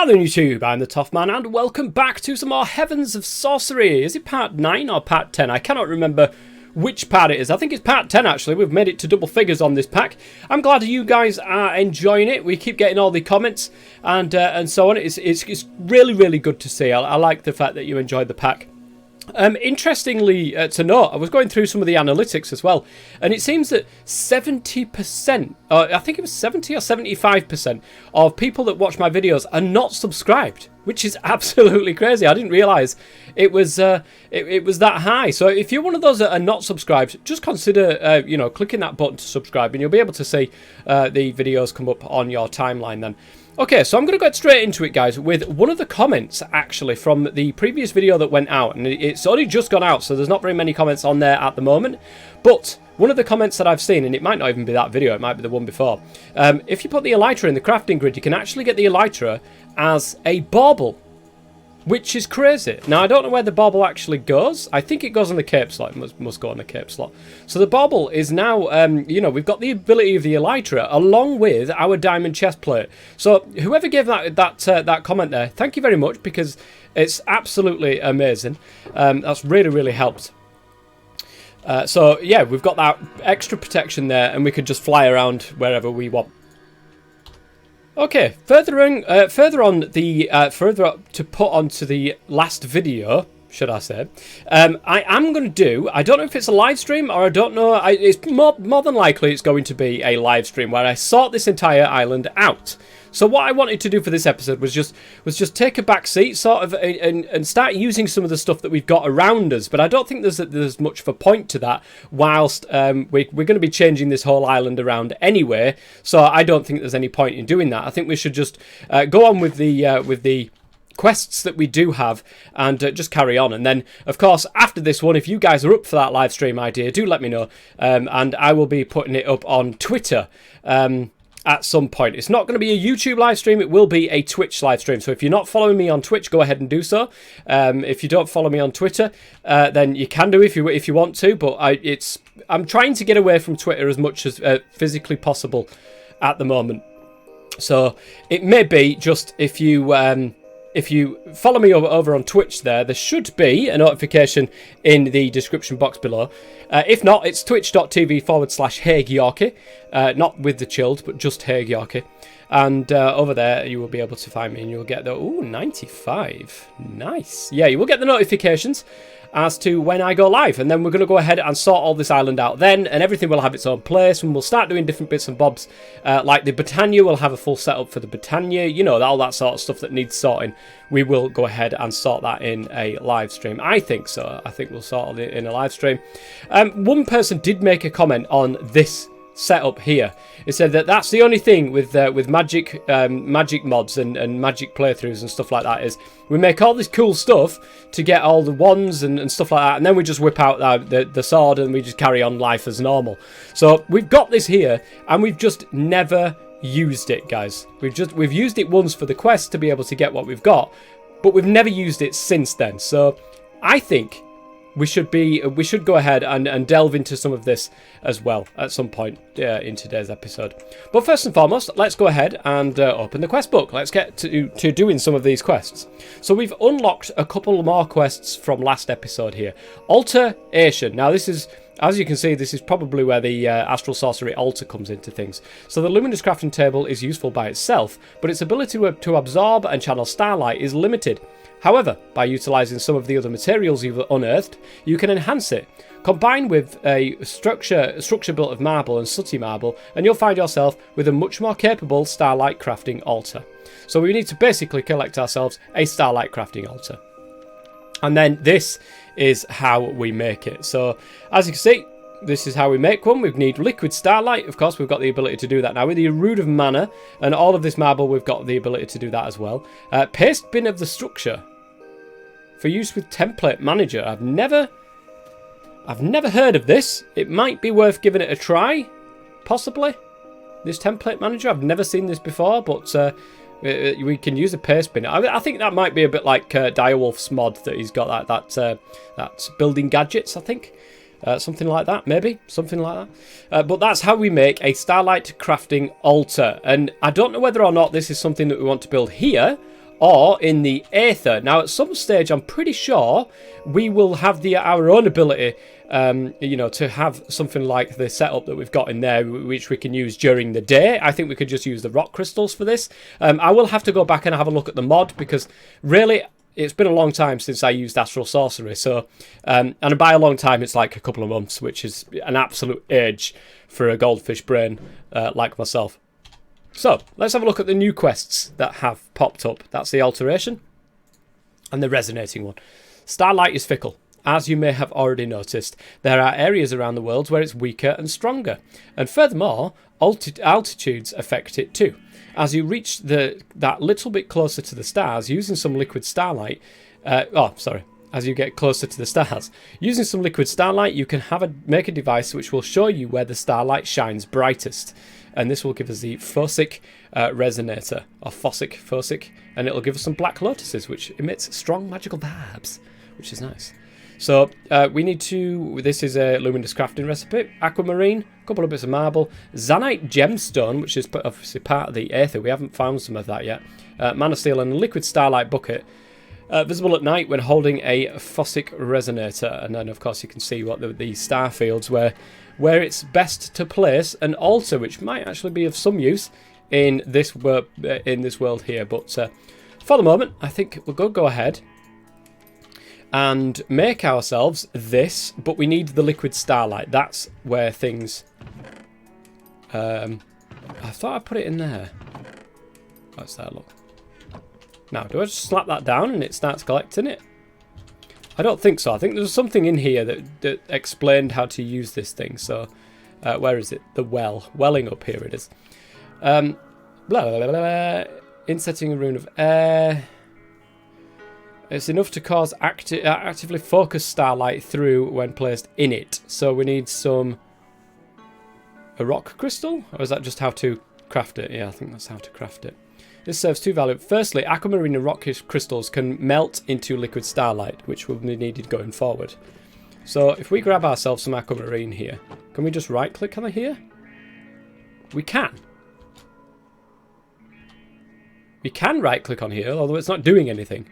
Hello YouTube, I'm the Tough Man and welcome back to some more Heavens of Sorcery. Is it part 9 or part 10? I cannot remember which part it is. I think it's part 10 actually. We've made it to double figures on this pack. I'm glad you guys are enjoying it. We keep getting all the comments and so on. It's really good to see. I like the fact that you enjoyed the pack. Interestingly to note, I was going through some of the analytics as well, and it seems that 70%, I think it was 70 or 75% of people that watch my videos are not subscribed, which is absolutely crazy. I didn't realise it was it was that high. So if you're one of those that are not subscribed, just consider clicking that button to subscribe, and you'll be able to see the videos come up on your timeline then. Okay, so I'm going to get straight into it, guys, with one of the comments, actually, from the previous video that went out. And it's only just gone out, so there's not very many comments on there at the moment. But one of the comments that I've seen, and it might not even be that video, it might be the one before. If you put the Elytra in the crafting grid, you can actually get the Elytra as a bauble, which is crazy. Now, I don't know where the bauble actually goes. I think it goes on the cape slot. It must go on the cape slot. So the bauble is now, we've got the ability of the Elytra along with our diamond chest plate. So whoever gave that comment there, thank you very much, because it's absolutely amazing. That's really helped. So yeah, we've got that extra protection there, and we can just fly around wherever we want. Okay, further up to put onto the last video, should I say, I am going to do, I don't know if it's a live stream or I don't know, it's more than likely it's going to be a live stream where I sort this entire island out. So what I wanted to do for this episode was just take a back seat, sort of, and start using some of the stuff that we've got around us. But I don't think there's much of a point to that. Whilst we're going to be changing this whole island around anyway, so I don't think there's any point in doing that. I think we should just go on with the quests that we do have and just carry on. And then, of course, after this one, if you guys are up for that live stream idea, do let me know, and I will be putting it up on Twitter. At some point. It's not going to be a YouTube live stream, it will be a Twitch live stream. So if you're not following me on Twitch, go ahead and do so. If you don't follow me on Twitter, then you can do if you want to, but I'm trying to get away from Twitter as much as physically possible at the moment. So it may be just if you follow me over on Twitch there should be a notification in the description box below. If not, it's twitch.tv/HaigYorkie. Not with the chilled, but just HaigYorkie. And over there, you will be able to find me and you'll get the, 95. Nice. Yeah, you will get the notifications as to when I go live, and then we're going to go ahead and sort all this island out then, and everything will have its own place, and we'll start doing different bits and bobs, like the Britannia will have a full setup for the Britannia, all that sort of stuff that needs sorting. We will go ahead and sort that in a live stream. I think so. I think we'll sort it in a live stream. One person did make a comment on this setup here. It said that's the only thing with magic mods and magic playthroughs and stuff like that, is we make all this cool stuff to get all the wands and stuff like that, and then we just whip out the sword and we just carry on life as normal. So we've got this here and we've just never used it, guys. We've used it once for the quest to be able to get what we've got, but we've never used it since then. So I think we should go ahead and delve into some of this as well at some point in today's episode. But first and foremost, let's go ahead and open the quest book. Let's get to doing some of these quests. So we've unlocked a couple more quests from last episode here. Alteration. Now this is, as you can see, this is probably where the Astral Sorcery altar comes into things. So the Luminous Crafting Table is useful by itself, but its ability to absorb and channel Starlight is limited. However, by utilising some of the other materials you've unearthed, you can enhance it. Combine with a structure built of marble and sooty marble, and you'll find yourself with a much more capable Starlight crafting altar. So we need to basically collect ourselves a Starlight crafting altar. And then this is how we make it. So as you can see, this is how we make one. We need liquid Starlight. Of course, we've got the ability to do that now. With the Root of Mana and all of this marble, we've got the ability to do that as well. Paste bin of the structure for use with Template Manager. I've never heard of this. It might be worth giving it a try, possibly. This Template Manager, I've never seen this before, but we can use a paste bin. I think that might be a bit like Direwolf's mod that he's got, that building gadgets, I think. Something like that, maybe. Something like that. But that's how we make a Starlight crafting altar. And I don't know whether or not this is something that we want to build here, or in the Aether. Now, at some stage, I'm pretty sure we will have our own ability, you know, to have something like the setup that we've got in there, which we can use during the day. I think we could just use the rock crystals for this. I will have to go back and have a look at the mod, because really, it's been a long time since I used Astral Sorcery. So, and by a long time, it's like a couple of months, which is an absolute age for a goldfish brain like myself. So, let's have a look at the new quests that have popped up. That's the alteration and the resonating one. Starlight is fickle. As you may have already noticed, there are areas around the world where it's weaker and stronger. And furthermore, altitudes affect it too. As you reach that little bit closer to the stars, using some liquid starlight... As you get closer to the stars, using some liquid starlight, you can make a device which will show you where the starlight shines brightest. And this will give us the Phosic Resonator, or Phosic, and it'll give us some black lotuses, which emits strong magical vibes, which is nice. So we need to, this is a luminous crafting recipe, aquamarine, a couple of bits of marble, zanite gemstone, which is obviously part of the Aether. We haven't found some of that yet. Mana steel and a liquid starlight bucket. Visible at night when holding a Phosic Resonator. And then, of course, you can see what the star fields where it's best to place an altar, which might actually be of some use in this world here. But for the moment, I think we're going to go ahead and make ourselves this. But we need the liquid starlight. That's where things... I thought I put it in there. Let's have a look. Now, do I just slap that down and it starts collecting it? I don't think so. I think there's something in here that explained how to use this thing. So, where is it? The well. Welling up, here it is. Blah, blah, blah, blah. Insetting a rune of air. It's enough to cause actively focus starlight through when placed in it. So we need a rock crystal? Or is that just how to craft it? Yeah, I think that's how to craft it. This serves two values. Firstly, aquamarine and rock crystals can melt into liquid starlight, which will be needed going forward. So if we grab ourselves some aquamarine here, can we just right click on it here? We can. We can right click on here, although it's not doing anything.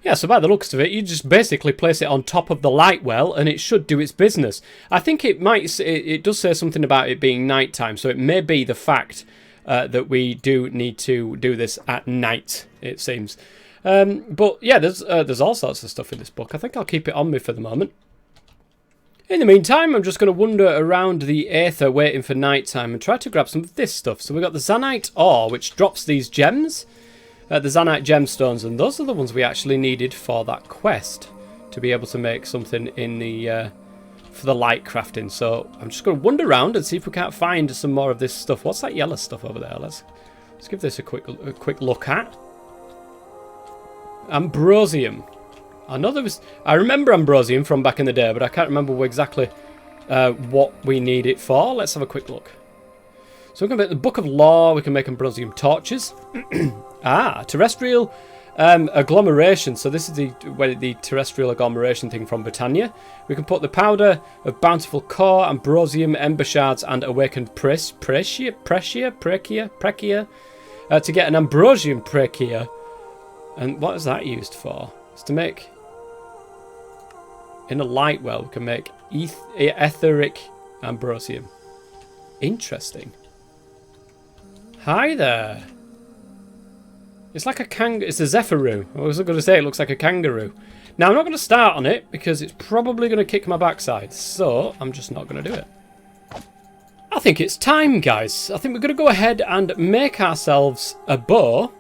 Yeah, so by the looks of it, you just basically place it on top of the light well and it should do its business. I think it does say something about it being nighttime, so it may be the fact that we do need to do this at night, it seems. But yeah, there's all sorts of stuff in this book. I think I'll keep it on me for the moment. In the meantime, I'm just going to wander around the Aether waiting for nighttime and try to grab some of this stuff. So we've got the Zanite ore, which drops these gems, the Zanite gemstones, and those are the ones we actually needed for that quest to be able to make something in the for the light crafting. So I'm just going to wander around and see if we can't find some more of this stuff. What's that yellow stuff over there? Let's give this a quick look at. Ambrosium. I remember Ambrosium from back in the day, but I can't remember exactly what we need it for. Let's have a quick look. So we can make the Book of Law. We can make Ambrosium torches. Terrestrial agglomeration. So this is the terrestrial agglomeration thing from Britannia. We can put the powder of bountiful core, ambrosium, ember shards, and awakened prechia to get an ambrosium prechia. And what is that used for? It's to make, in a light well, we can make etheric ambrosium. Interesting. Hi there. It's like a it's a zephyroo. I was going to say it looks like a kangaroo. Now, I'm not going to start on it because it's probably going to kick my backside. So, I'm just not going to do it. I think it's time, guys. I think we're going to go ahead and make ourselves a bow.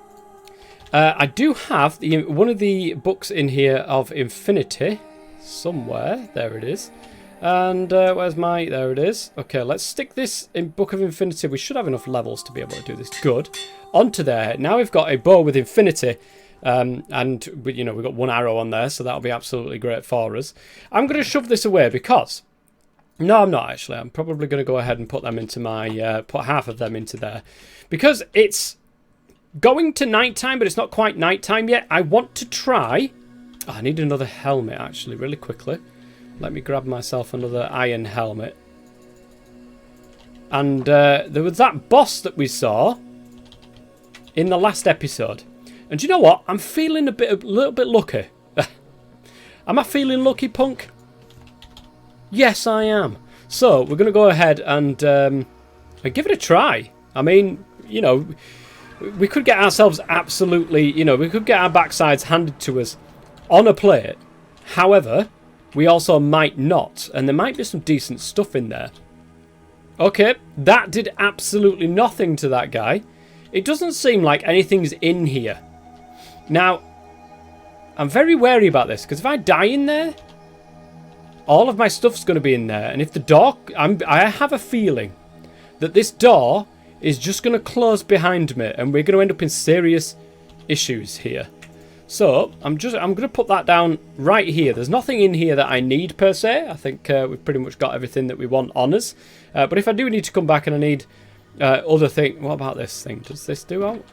I do have one of the books in here of Infinity. Somewhere. There it is. And where's my... There it is. Okay, let's stick this in Book of Infinity. We should have enough levels to be able to do this. Good. Onto there. Now we've got a bow with Infinity. And, you know, we've got one arrow on there, so that'll be absolutely great for us. I'm going to shove this away because... No, I'm not, actually. I'm probably going to go ahead and put them into my... put half of them into there. Because it's going to nighttime, but it's not quite nighttime yet. I want to try... Oh, I need another helmet, actually, really quickly. Let me grab myself another iron helmet. And there was that boss that we saw in the last episode. And do you know what? I'm feeling a little bit lucky. Am I feeling lucky, punk? Yes, I am. So we're going to go ahead and give it a try. I mean, you know, we could get ourselves absolutely, you know, we could get our backsides handed to us on a plate. However, we also might not, and there might be some decent stuff in there. Okay, that did absolutely nothing to that guy. It doesn't seem like anything's in here. Now, I'm very wary about this, because if I die in there, all of my stuff's going to be in there. And if the door... I have a feeling that this door is just going to close behind me, and we're going to end up in serious issues here. So, I'm going to put that down right here. There's nothing in here that I need, per se. I think we've pretty much got everything that we want on us. But if I do need to come back and I need other things... What about this thing? Does this do out?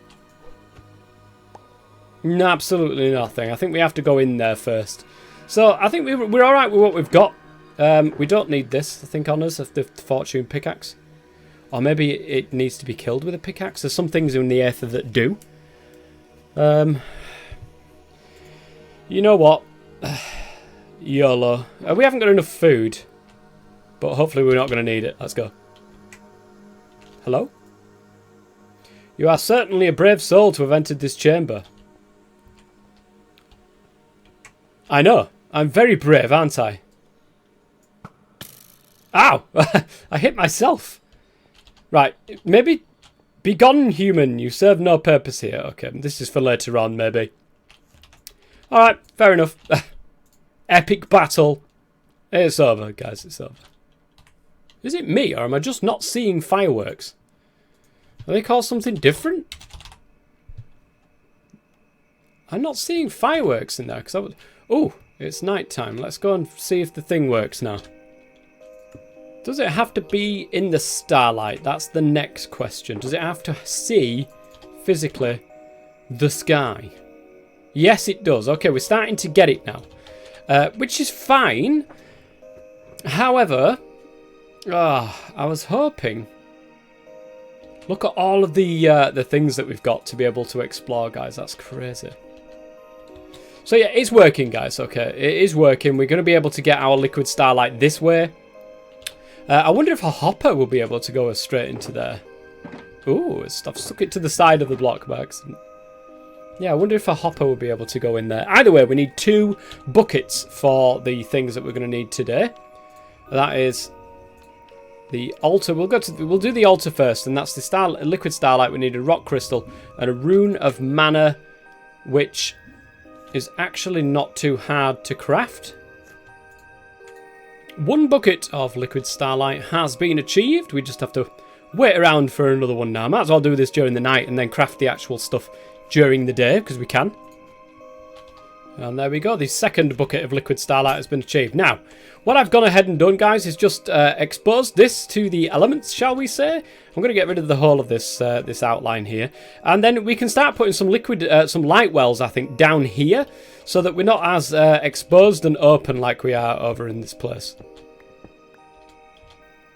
No, absolutely nothing. I think we have to go in there first. So, I think we're alright with what we've got. We don't need this, I think, on us, of the fortune pickaxe. Or maybe it needs to be killed with a pickaxe. There's some things in the aether that do. You know what? YOLO. We haven't got enough food. But hopefully we're not going to need it. Let's go. Hello? You are certainly a brave soul to have entered this chamber. I know. I'm very brave, aren't I? Ow! I hit myself. Right. Maybe... Begone, human. You serve no purpose here. Okay, this is for later on, maybe. Alright, fair enough. Epic battle. It's over, guys. It's over. Is it me, or am I just not seeing fireworks? Are they called something different? I'm not seeing fireworks in there, because I would... Oh, it's night time. Let's go and see if the thing works now. Does it have to be in the starlight? That's the next question. Does it have to see, physically, the sky? Yes, it does. Okay, we're starting to get it now. Which is fine. However, I was hoping... Look at all of the things that we've got to be able to explore, guys. That's crazy. So yeah, it's working, guys. Okay, it is working. We're going to be able to get our liquid starlight this way. I wonder if a hopper will be able to go straight into there. Ooh, I've stuck it to the side of the block by accident. Yeah, I wonder if a hopper will be able to go in there. Either way, we need 2 buckets for the things that we're going to need today. That is the altar. We'll do the altar first, and that's the liquid starlight. We need a rock crystal and a rune of mana, which is actually not too hard to craft. 1 bucket of liquid starlight has been achieved. We just have to wait around for another one now. Might as well do this during the night and then craft the actual stuff during the day, because we can. And there we go. The 2nd bucket of liquid starlight has been achieved. Now, what I've gone ahead and done, guys, is just exposed this to the elements, shall we say. I'm going to get rid of the whole of this this outline here. And then we can start putting some some light wells, I think, down here, so that we're not as exposed and open like we are over in this place.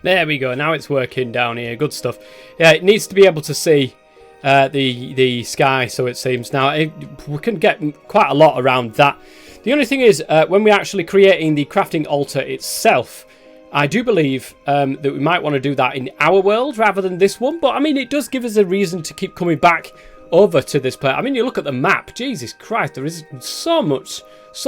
There we go. Now it's working down here. Good stuff. Yeah, it needs to be able to see the sky, so it seems. Now, we can get quite a lot around that. The only thing is, when we're actually creating the crafting altar itself, I do believe that we might want to do that in our world rather than this one. But, I mean, it does give us a reason to keep coming back over to this place. I mean, you look at the map. Jesus Christ, there is so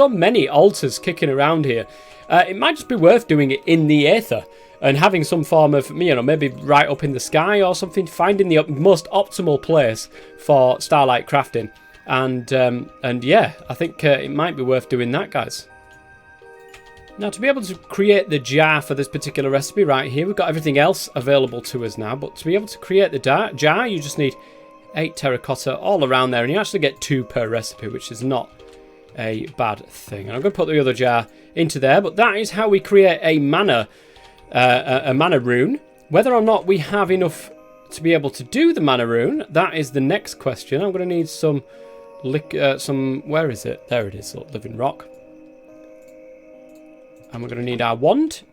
many altars kicking around here. It might just be worth doing it in the aether and having some form of, you know, maybe right up in the sky or something, finding the most optimal place for starlight crafting. And yeah, I think it might be worth doing that, guys. Now, to be able to create the jar for this particular recipe right here, we've got everything else available to us now. But to be able to create the jar, you just need 8 terracotta all around there. And you actually get 2 per recipe, which is not a bad thing. And I'm going to put the other jar into there. But that is how we create a mana rune. Whether or not we have enough to be able to do the mana rune, that is the next question. I'm going to need some where is it? There it is, living rock. And we're going to need our wand.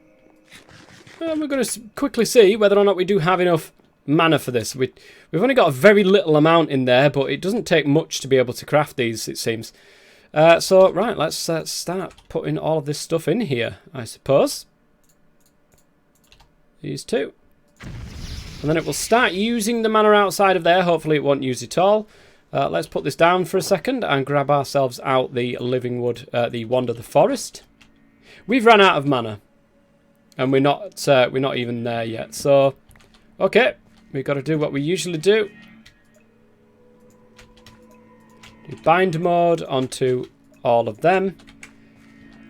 And we're going to quickly see whether or not we do have enough mana for this. We've only got a very little amount in there, but it doesn't take much to be able to craft these, it seems. So, right, let's start putting all of this stuff in here, I suppose. These two. And then it will start using the mana outside of there. Hopefully it won't use it all. Let's put this down for a second and grab ourselves out the living wood, the wand of the forest. We've run out of mana. And we're not even there yet. So, okay. We've got to do what we usually do. Do bind mode onto all of them.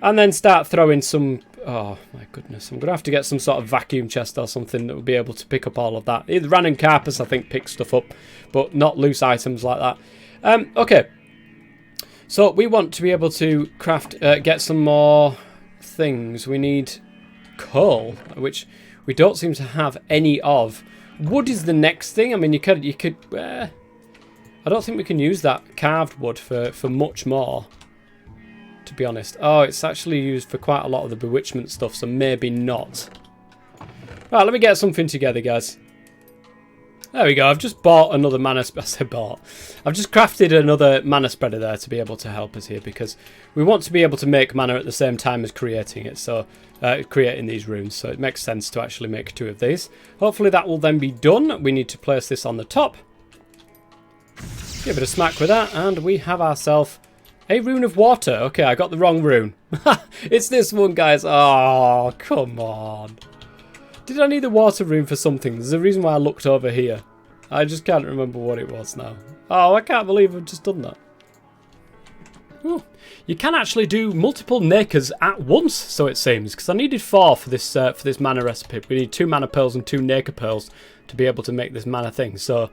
And then start throwing some... Oh, my goodness. I'm going to have to get some sort of vacuum chest or something that will be able to pick up all of that. Either random carpus, I think, picks stuff up. But not loose items like that. Okay. So, we want to be able to craft... get some more things. We need coal, which we don't seem to have any of. Wood is the next thing. I mean, you could... I don't think we can use that carved wood for much more, to be honest. Oh, it's actually used for quite a lot of the bewitchment stuff, so maybe not. Right, let me get something together, guys. There we go. I've just bought another mana... I said bought. I've just crafted another mana spreader there to be able to help us here, because we want to be able to make mana at the same time as creating it, so... creating these runes, so it makes sense to actually make two of these. Hopefully that will then be done. We need to place this on the top. Give it a smack with that, and we have ourselves a rune of water. Okay, I got the wrong rune. It's this one, guys. Oh, come on. Did I need a water rune for something? There's a reason why I looked over here. I just can't remember what it was now. Oh, I can't believe I've just done that. Ooh. You can actually do multiple nakers at once, so it seems, because I needed 4 for this mana recipe. We need 2 mana pearls and 2 naker pearls to be able to make this mana thing. So,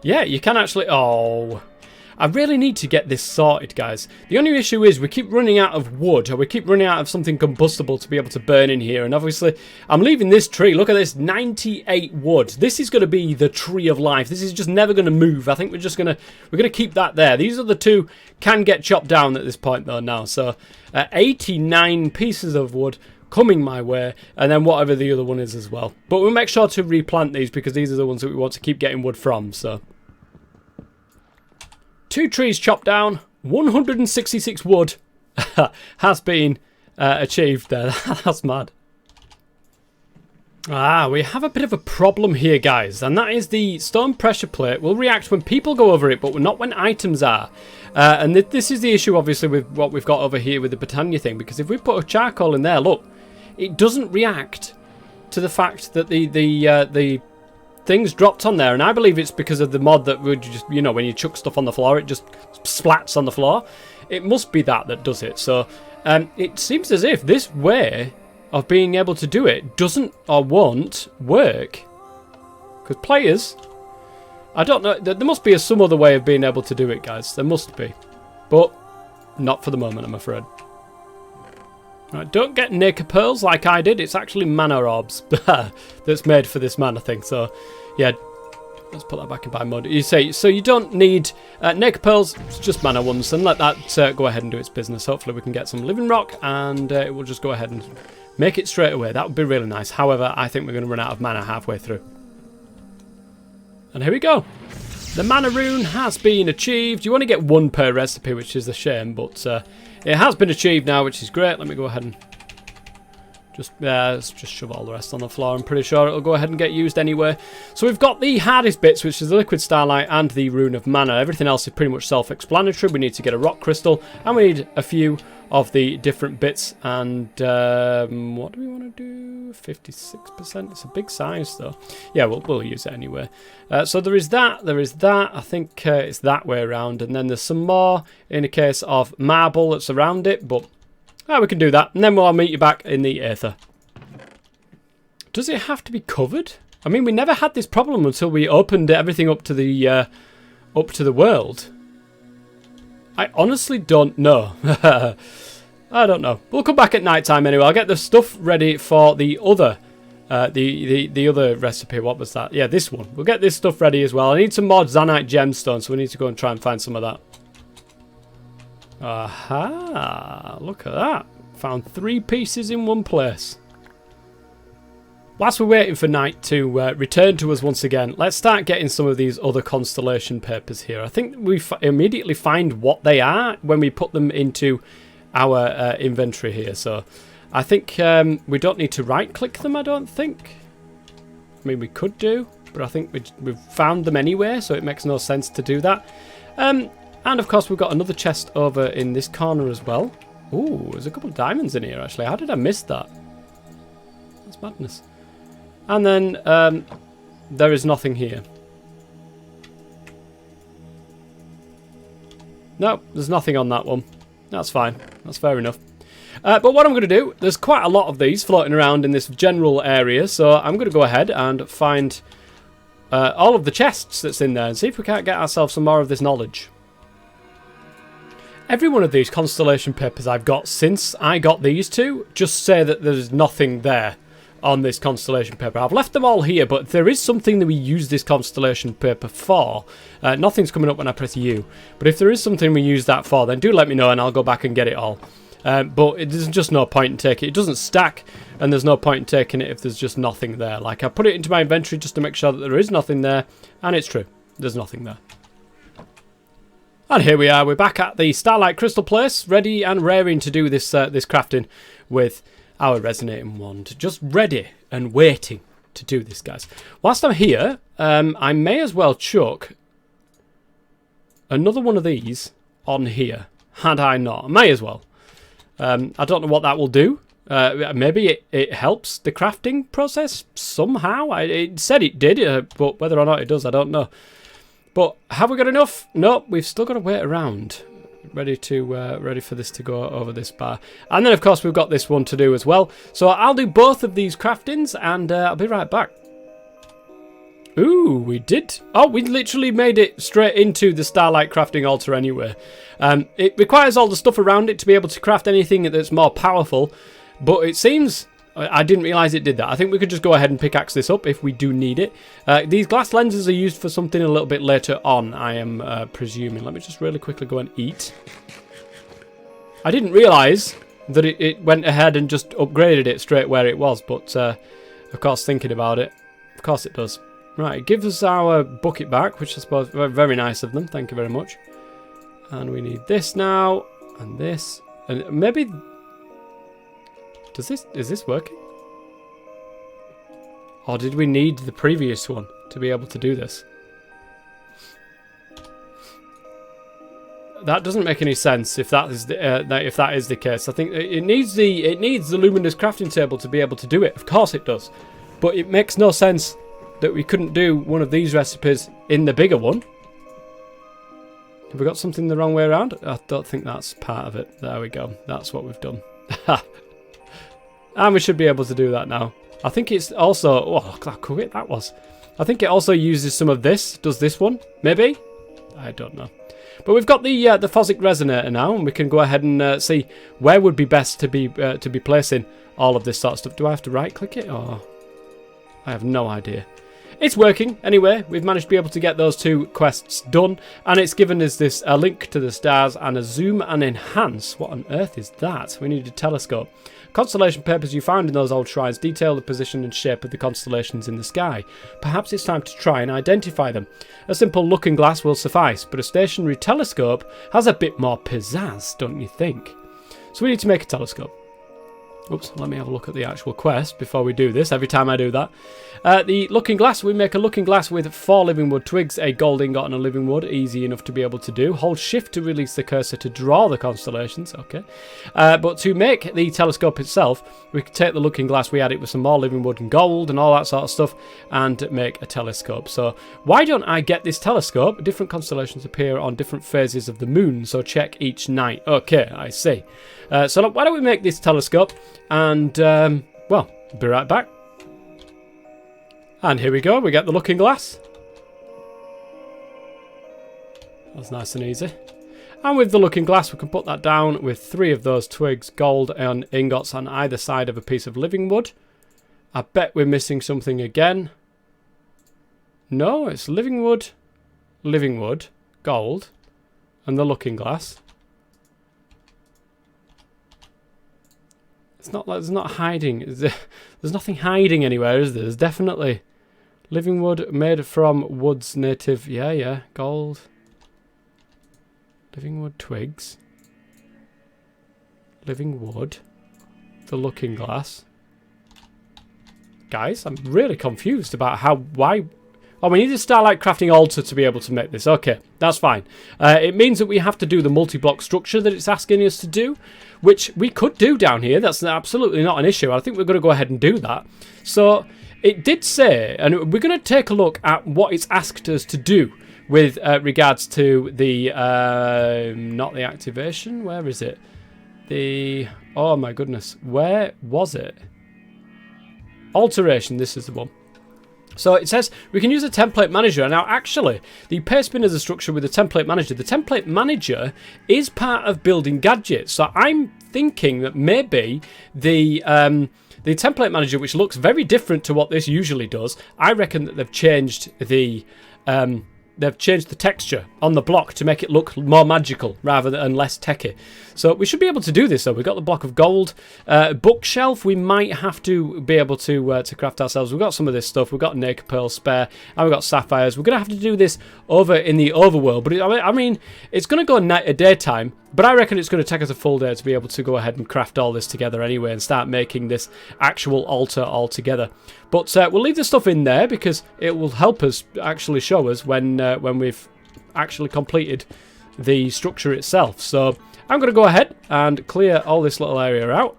yeah, you can actually... Oh, I really need to get this sorted, guys. The only issue is we keep running out of wood, or we keep running out of something combustible to be able to burn in here. And obviously, I'm leaving this tree. Look at this, 98 wood. This is going to be the tree of life. This is just never going to move. I think we're going to keep that there. These other 2 can get chopped down at this point, though, now. So, 89 pieces of wood coming my way, and then whatever the other one is as well. But we'll make sure to replant these, because these are the ones that we want to keep getting wood from, so... 2 trees chopped down, 166 wood has been achieved there. That's mad. We have a bit of a problem here, guys, and that is the stone pressure plate will react when people go over it, but not when items are. And this is the issue, obviously, with what we've got over here with the Britannia thing, because if we put a charcoal in there, look, it doesn't react to the fact that the things dropped on there, and I believe it's because of the mod that would just, you know, when you chuck stuff on the floor, it just splats on the floor. It must be that does it. So it seems as if this way of being able to do it doesn't or won't work, because players, I don't know, there must be some other way of being able to do it, guys. There must be, but not for the moment, I'm afraid. Right, don't get naked pearls like I did. It's actually mana orbs that's made for this mana thing. So, yeah, let's put that back in bind mode. You say, so you don't need naked pearls, it's just mana ones, and let that go ahead and do its business. Hopefully we can get some living rock, and it will just go ahead and make it straight away. That would be really nice. However, I think we're going to run out of mana halfway through. And here we go. The mana rune has been achieved. You only get 1 per recipe, which is a shame, but it has been achieved now, which is great. Let me go ahead and let's just shove all the rest on the floor. I'm pretty sure it'll go ahead and get used anyway. So we've got the hardest bits, which is the liquid starlight and the rune of mana. Everything else is pretty much self-explanatory. We need to get a rock crystal, and we need a few of the different bits. And what do we want to do? 56%. It's a big size, though. Yeah, we'll use it anyway. So there is that. There is that. I think it's that way around. And then there's some more in a case of marble that's around it, but we can do that. And then we'll meet you back in the aether. Does it have to be covered? I mean, we never had this problem until we opened everything up to the world. I honestly don't know. I don't know. We'll come back at night time anyway. I'll get the stuff ready for the other the other recipe. What was that? Yeah, this one. We'll get this stuff ready as well. I need some more Zanite gemstones, so we need to go and try and find some of that. Aha! Look at that. Found 3 pieces in one place. whilst we're waiting for night to return to us once again, let's start getting some of these other constellation papers here. I think we immediately find what they are when we put them into our inventory here. So I think we don't need to right-click them, I don't think. I mean, we could do, but I think we've found them anyway, so it makes no sense to do that. And of course, we've got another chest over in this corner as well. Ooh, there's a couple of diamonds in here, actually. How did I miss that? That's madness. And then there is nothing here. No, there's nothing on that one. That's fine. That's fair enough. But what I'm going to do, there's quite a lot of these floating around in this general area, so I'm going to go ahead and find all of the chests that's in there and see if we can't get ourselves some more of this knowledge. Every one of these constellation papers I've got since I got these two just say that there's nothing there on this constellation paper. I've left them all here, but if there is something that we use this constellation paper for, nothing's coming up when I press U, but if there is something we use that for, then do let me know and I'll go back and get it all. But there's just no point in taking it. It doesn't stack, and there's no point in taking it if there's just nothing there. Like, I put it into my inventory just to make sure that there is nothing there, and it's true. There's nothing there. And here we are. We're back at the Starlight Crystal Place, ready and raring to do this this crafting with our resonating wand. Just ready and waiting to do this, guys. Whilst I'm here, I may as well chuck another one of these on here. Had I not, I may as well. I don't know what that will do. Maybe it helps the crafting process somehow. It said it did, but whether or not it does, I don't know. But have we got enough? Nope, we've still got to wait around. Ready for this to go over this bar. And then, of course, we've got this one to do as well. So I'll do both of these craftings, and I'll be right back. Ooh, we did. Oh, we literally made it straight into the Starlight crafting altar anyway. It requires all the stuff around it to be able to craft anything that's more powerful. But it seems... I didn't realise it did that. I think we could just go ahead and pickaxe this up if we do need it. These glass lenses are used for something a little bit later on, I am presuming. Let me just really quickly go and eat. I didn't realise that it went ahead and just upgraded it straight where it was. But, of course, thinking about it, of course it does. Right, it gives us our bucket back, which I suppose is very nice of them. Thank you very much. And we need this now, and this. And maybe... Is this working? Or did we need the previous one to be able to do this? That doesn't make any sense if that is the case. I think it needs the luminous crafting table to be able to do it. Of course it does, but it makes no sense that we couldn't do one of these recipes in the bigger one. Have we got something the wrong way around? I don't think that's part of it. There we go. That's what we've done. And we should be able to do that now. I think it's also... Oh, how quick that was. I think it also uses some of this. Does this one? Maybe? I don't know. But we've got the Phosic Resonator now, and we can go ahead and see where would be best to be placing all of this sort of stuff. Do I have to right-click it, or...? I have no idea. It's working. Anyway, we've managed to be able to get those two quests done, and it's given us this a link to the stars and a zoom and enhance. What on earth is that? We need a telescope. Constellation papers you found in those old shrines detail the position and shape of the constellations in the sky. Perhaps it's time to try and identify them. A simple looking glass will suffice, but a stationary telescope has a bit more pizzazz, don't you think? So we need to make a telescope. Oops, let me have a look at the actual quest before we do this, every time I do that. The looking glass, we make a looking glass with 4 living wood twigs, a gold ingot and a living wood, easy enough to be able to do. Hold shift to release the cursor to draw the constellations, okay. But to make the telescope itself, we can take the looking glass, we add it with some more living wood and gold and all that sort of stuff, and make a telescope. So why don't I get this telescope? Different constellations appear on different phases of the moon, so check each night. Okay, I see. So why don't we make this telescope, and, well, be right back. And here we go, we get the looking glass. That's nice and easy. And with the looking glass, we can put that down with 3 of those twigs, gold and ingots on either side of a piece of living wood. I bet we're missing something again. No, it's living wood, gold, and the looking glass. It's not like there's not hiding. There's nothing hiding anywhere, is there? There's definitely living wood made from woods native. Yeah, gold. Living wood twigs. Living wood. The looking glass. Guys, I'm really confused about why... Oh, we need a Starlight crafting altar to be able to make this. Okay, that's fine. It means that we have to do the multi-block structure that it's asking us to do, which we could do down here. That's absolutely not an issue. I think we're going to go ahead and do that. So it did say, and we're going to take a look at what it's asked us to do with regards to the, not the activation. Where is it? Oh my goodness. Where was it? Alteration. This is the one. So it says we can use a template manager. Now, actually, the paste bin is a structure with a template manager. The template manager is part of building gadgets. So I'm thinking that maybe the template manager, which looks very different to what this usually does, I reckon that they've changed the texture on the block to make it look more magical rather than less techy. So we should be able to do this though. We've got the block of gold. Bookshelf we might have to be able to craft ourselves. We've got some of this stuff. We've got naked pearl spare and we've got sapphires. We're going to have to do this over in the overworld. But I mean, it's going to go daytime. But I reckon it's going to take us a full day to be able to go ahead and craft all this together anyway and start making this actual altar all together. But we'll leave the stuff in there because it will help us actually show us when we've actually completed the structure itself. So I'm going to go ahead and clear all this little area out.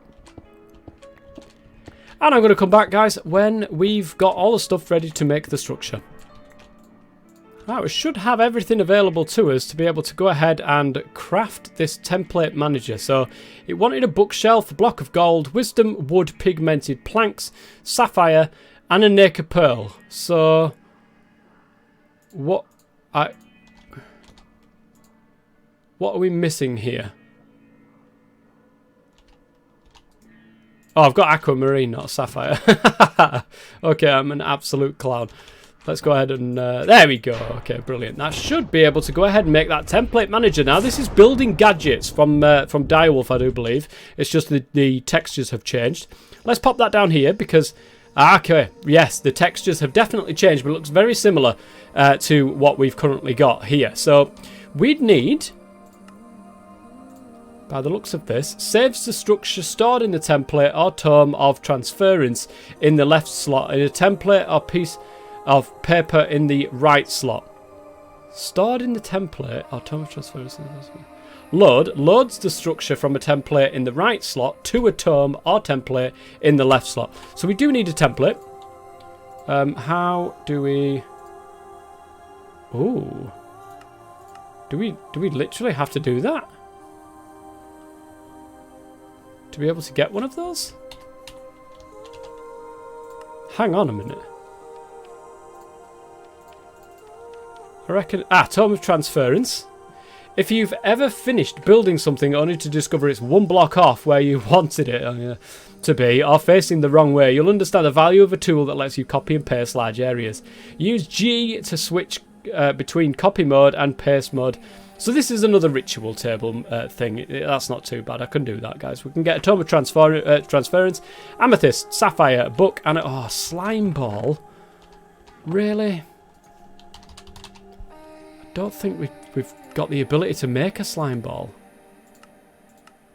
And I'm going to come back, guys, when we've got all the stuff ready to make the structure. Right, we should have everything available to us to be able to go ahead and craft this template manager. So it wanted a bookshelf, a block of gold, wisdom, wood, pigmented planks, sapphire, and a naked pearl. So what are we missing here? Oh, I've got aquamarine, not sapphire. Okay, I'm an absolute clown. Let's go ahead and... there we go. Okay, brilliant. That should be able to go ahead and make that template manager. Now, this is building gadgets from Direwolf, I do believe. It's just the textures have changed. Let's pop that down here because... Okay, yes, the textures have definitely changed, but it looks very similar to what we've currently got here. So, we'd need... By the looks of this, saves the structure stored in the template or tome of transference in the left slot, in a template or piece of paper in the right slot. Stored in the template or tome of transference. Loads the structure from a template in the right slot to a tome or template in the left slot. So we do need a template. How do we... Ooh. Do we literally have to do that? To be able to get one of those? Hang on a minute. I reckon... Tome of Transference. If you've ever finished building something only to discover it's one block off where you wanted it to be, or facing the wrong way, you'll understand the value of a tool that lets you copy and paste large areas. Use G to switch between copy mode and paste mode. So this is another ritual table thing. That's not too bad. I can do that, guys. We can get a Tome of Transference, Amethyst, Sapphire, Book, and a Slime Ball. Really? I don't think we've got the ability to make a Slime Ball.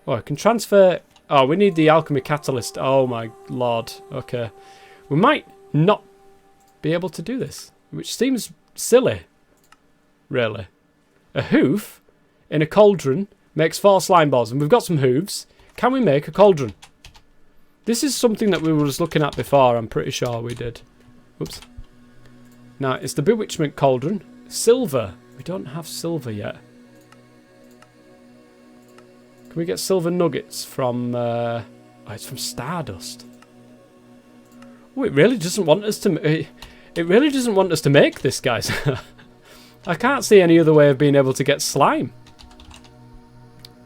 Oh, I can transfer... Oh, we need the Alchemy Catalyst. Oh, my lord. Okay. We might not be able to do this, which seems silly. Really. A hoof in a cauldron makes 4 slime balls, and we've got some hooves. Can we make a cauldron? This is something that we were just looking at before. I'm pretty sure we did. Oops. Now, it's the Bewitchment Cauldron. Silver. We don't have silver yet. Can we get silver nuggets from... Oh, it's from Stardust. Oh, it really doesn't want us to... It really doesn't want us to make this, guys. I can't see any other way of being able to get slime.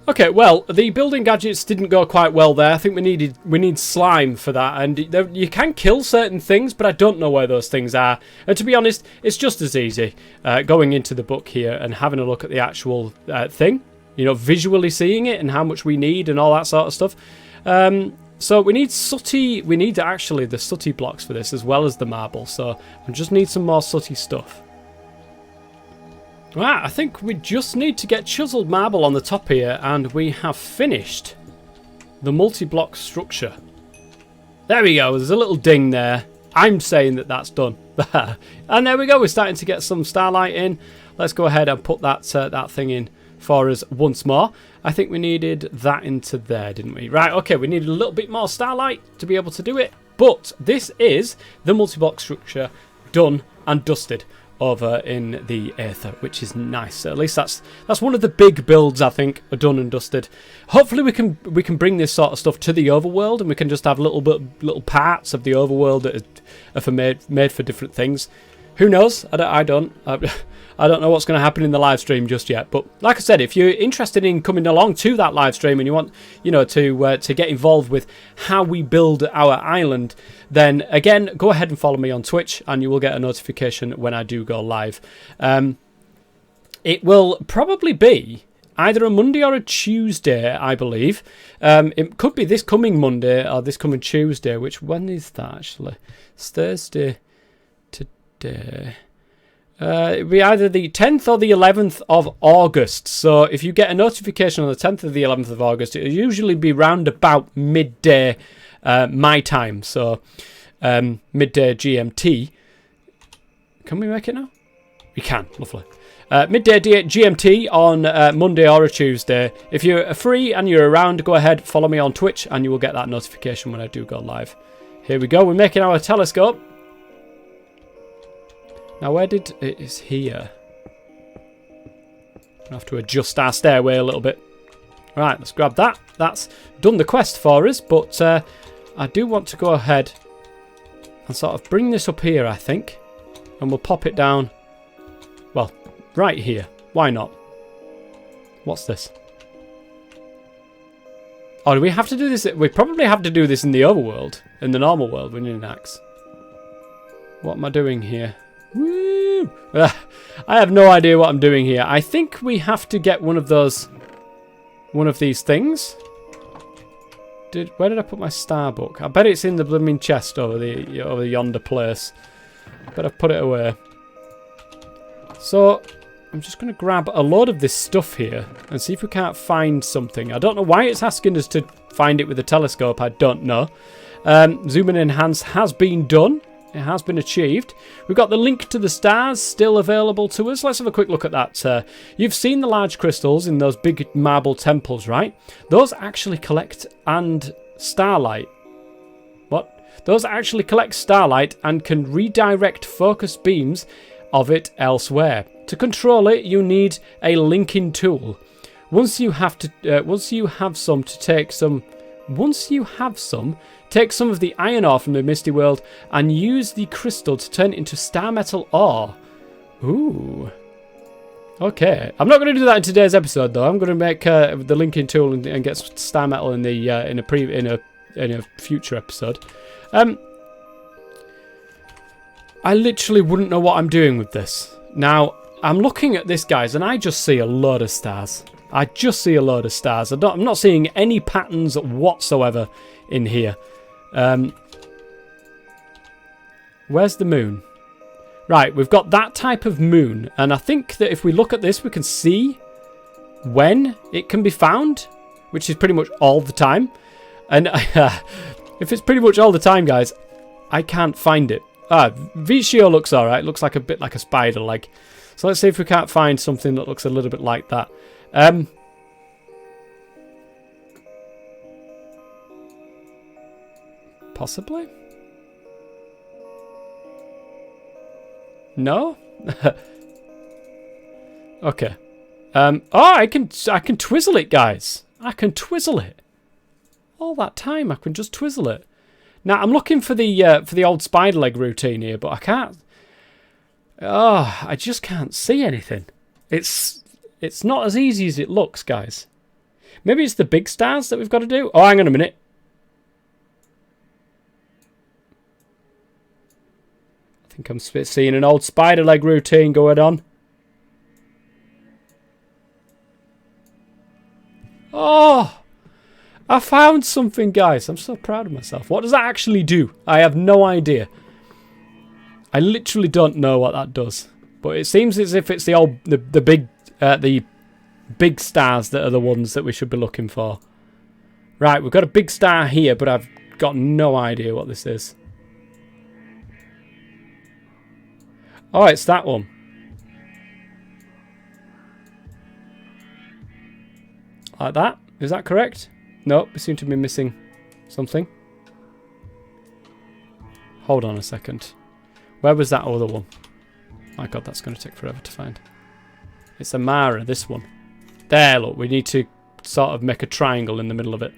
Okay, well, the building gadgets didn't go quite well there. I think we need slime for that, and you can kill certain things, but I don't know where those things are. And to be honest, it's just as easy going into the book here and having a look at the actual thing. You know, visually seeing it and how much we need and all that sort of stuff. So we need sooty. We need actually the sooty blocks for this as well as the marble. So we just need some more sooty stuff. Right, I think we just need to get chiseled marble on the top here, and we have finished the multi-block structure. There we go. There's a little ding there. I'm saying that that's done. And there we go. We're starting to get some starlight in. Let's go ahead and put that that thing in for us once more. I think we needed that into there, didn't we? Right, okay, we needed a little bit more starlight to be able to do it. But this is the multi-block structure done and dusted over in the Aether, which is nice. So at least that's one of the big builds, I think, are done and dusted. Hopefully we can bring this sort of stuff to the overworld, and we can just have little parts of the overworld that are made for different things. Who knows? I don't know what's going to happen in the live stream just yet. But like I said, if you're interested in coming along to that live stream and you want, you know, to get involved with how we build our island, then again, go ahead and follow me on Twitch, and you will get a notification when I do go live. It will probably be either a Monday or a Tuesday, I believe. It could be this coming Monday or this coming Tuesday. When is that actually? It's Thursday today. It'll be either the 10th or the 11th of August. So if you get a notification on the 10th or the 11th of August, it'll usually be round about midday my time. So midday GMT. Can we make it now? We can. Lovely. Midday GMT on Monday or a Tuesday. If you're free and you're around, go ahead, follow me on Twitch, and you will get that notification when I do go live. Here we go. We're making our telescope. Now, where did... It is here. I'll have to adjust our stairway a little bit. Right, let's grab that. That's done the quest for us, but I do want to go ahead and sort of bring this up here, I think. And we'll pop it down, well, right here. Why not? What's this? Oh, do we have to do this? We probably have to do this in the overworld. In the normal world, we need an axe. What am I doing here? Woo! I have no idea what I'm doing here. I think we have to get one of these things. Where did I put my star book? I bet it's in the blooming chest over yonder place. Better put it away. So I'm just going to grab a load of this stuff here and see if we can't find something. I don't know why it's asking us to find it with a telescope. I don't know. Zoom and enhance has been done. It has been achieved. We've got the link to the stars still available to us. Let's have a quick look at that. You've seen the large crystals in those big marble temples, right? Those actually collect starlight. What? Those actually collect starlight and can redirect focus beams of it elsewhere. To control it, you need a linking tool. Once you have some, take some of the iron ore from the Misty World and use the crystal to turn it into star metal ore. Ooh. Okay. I'm not going to do that in today's episode, though. I'm going to make the linking tool and get star metal in a future episode. I literally wouldn't know what I'm doing with this. Now, I'm looking at this, guys, and I just see a load of stars. I just see a load of stars. I'm not seeing any patterns whatsoever in here. Where's the moon? Right, we've got that type of moon, and I think that if we look at this, we can see when it can be found, which is pretty much all the time. And if it's pretty much all the time, guys, I can't find it. Vicio looks alright. Looks like a bit like a spider leg. So let's see if we can't find something that looks a little bit like that. Possibly? No? Okay. Oh, I can twizzle it, guys. I can twizzle it. All that time, I can just twizzle it. Now, I'm looking for the old spider leg routine here, but I can't. Oh, I just can't see anything. It's not as easy as it looks, guys. Maybe it's the big stars that we've got to do. Oh, hang on a minute. I think I'm seeing an old spider leg routine going on. Oh, I found something, guys. I'm so proud of myself. What does that actually do? I have no idea. I literally don't know what that does. But it seems as if it's the big stars that are the ones that we should be looking for. Right, we've got a big star here, but I've got no idea what this is. Oh, it's that one. Like that? Is that correct? Nope, we seem to be missing something. Hold on a second. Where was that other one? My god, that's going to take forever to find. It's Amara, this one. There, look, we need to sort of make a triangle in the middle of it.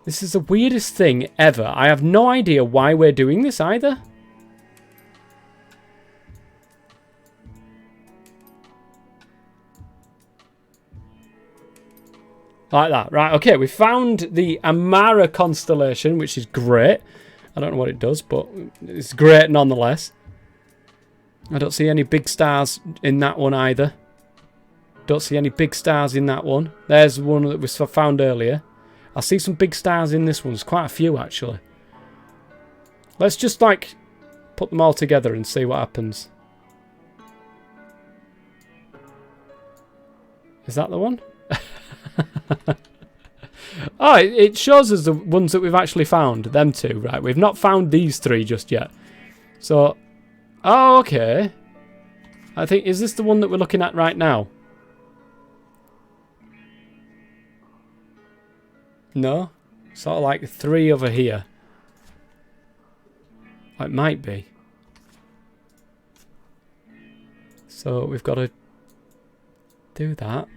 This is the weirdest thing ever. I have no idea why we're doing this either. Like that. Right, okay, we found the Amara constellation, which is great. I don't know what it does, but it's great nonetheless. I don't see any big stars in that one either. Don't see any big stars in that one. There's one that we found earlier. I see some big stars in this one. There's quite a few, actually. Let's just, like, put them all together and see what happens. Is that the one? Oh, it shows us the ones that we've actually found. Them two, right. We've not found these three just yet. So, oh, okay. I think, is this the one that we're looking at right now? No? Sort of like three over here. Oh, it might be. So, we've got to do that.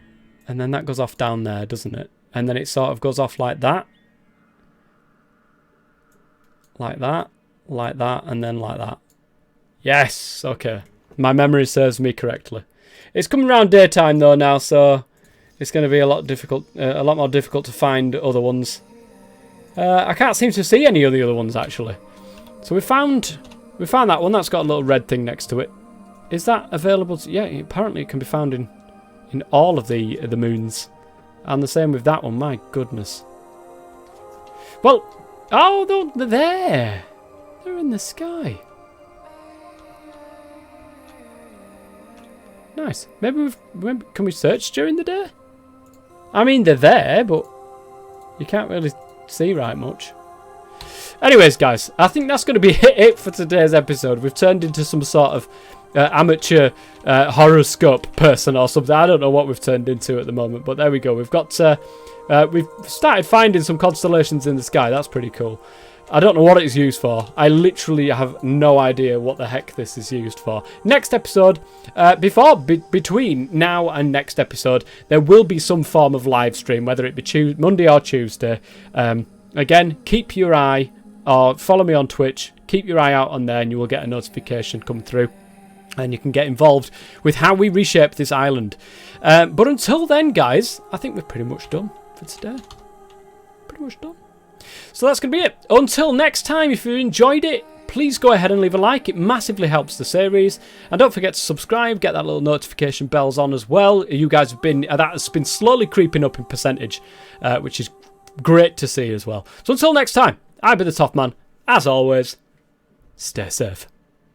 And then that goes off down there, doesn't it? And then it sort of goes off like that. Like that. Like that. And then like that. Yes! Okay. My memory serves me correctly. It's coming around daytime though now, so it's going to be a lot more difficult to find other ones. I can't seem to see any of the other ones actually. So we found that one. That's got a little red thing next to it. Is that available? Yeah, apparently it can be found in all of the moons. And the same with that one, my goodness. Well, oh, they're there. They're in the sky. Nice. Maybe can we search during the day? I mean, they're there, but you can't really see right much. Anyways, guys, I think that's going to be it for today's episode. We've turned into some sort of amateur horoscope person or something. I don't know what we've turned into at the moment, but there we go. We've got we've started finding some constellations in the sky. That's pretty cool. I don't know what it's used for. I literally have no idea what the heck this is used for. Next episode, between now and next episode, there will be some form of live stream, whether it be Monday or Tuesday. Again, keep your eye, or follow me on Twitch. Keep your eye out on there, and you will get a notification come through. And you can get involved with how we reshape this island. But until then, guys, I think we're pretty much done for today. Pretty much done. So that's going to be it. Until next time, if you enjoyed it, please go ahead and leave a like. It massively helps the series. And don't forget to subscribe. Get that little notification bells on as well. You guys have been, that has been slowly creeping up in percentage, which is great to see as well. So until next time, I've been the Top Man. As always, stay safe.